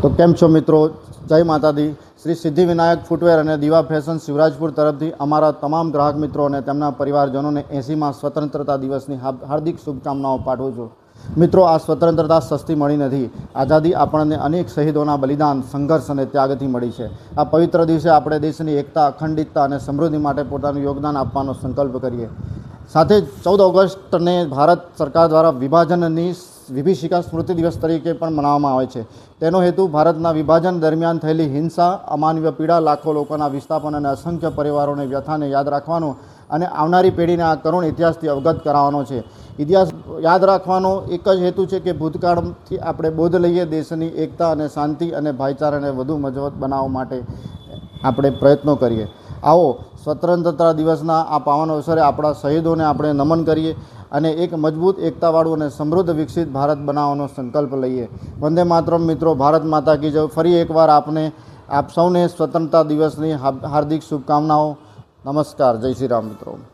તો કેમ છો મિત્રો, જય માતાજી। શ્રી સિદ્ધિવિનાયક ફૂટવેર અને દીવા ફેશન શિવરાજપુર તરફથી અમારા તમામ ગ્રાહક મિત્રો અને તેમના પરિવારજનોને 80મા સ્વતંત્રતા દિવસની હાર્દિક શુભકામનાઓ પાઠવું છું। મિત્રો, આ સ્વતંત્રતા સસ્તી મળી નથી। આઝાદી આપણને અનેક શહીદોના બલિદાન, સંઘર્ષ અને ત્યાગથી મળી છે। આ પવિત્ર દિવસે આપણે દેશની એકતા, અખંડિતતા અને સમૃદ્ધિ માટે પોતાનું યોગદાન આપવાનો સંકલ્પ કરીએ। સાથે જ 14 ઓગસ્ટને ભારત સરકાર દ્વારા વિભાજનની વિભીષિકા સ્મૃતિ દિવસ તરીકે પણ મનાવવામાં આવે છે। તેનો હેતુ ભારતના વિભાજન દરમિયાન થયેલી હિંસા, અમાનવીય પીડા, લાખો લોકોના વિસ્થાપન અને અસંખ્ય પરિવારોની વ્યથાને યાદ રાખવાનો અને આવનારી પેઢીને આ કરુણ ઇતિહાસથી અવગત કરાવવાનો છે। ઇતિહાસ યાદ રાખવાનો એક જ હેતુ છે કે ભૂતકાળથી આપણે બોધ લઈએ, દેશની એકતા અને શાંતિ અને ભાઈચારાને વધુ મજબૂત બનાવવા માટે આપણે પ્રયત્નો કરીએ। આવો સ્વતંત્રતા દિવસના આ પાવન અવસરે આપણા શહીદોને આપણે નમન કરીએ અને એક મજબૂત, એકતાવાળું અને સમૃદ્ધ વિકસિત ભારત બનાવવાનો સંકલ્પ લઈએ। વંદે માતરમ મિત્રો, ભારત માતા કી જય। ફરી એકવાર આપ સૌને સ્વતંત્રતા દિવસની હાર્દિક શુભકામનાઓ। નમસ્કાર, જય શ્રી રામ મિત્રો।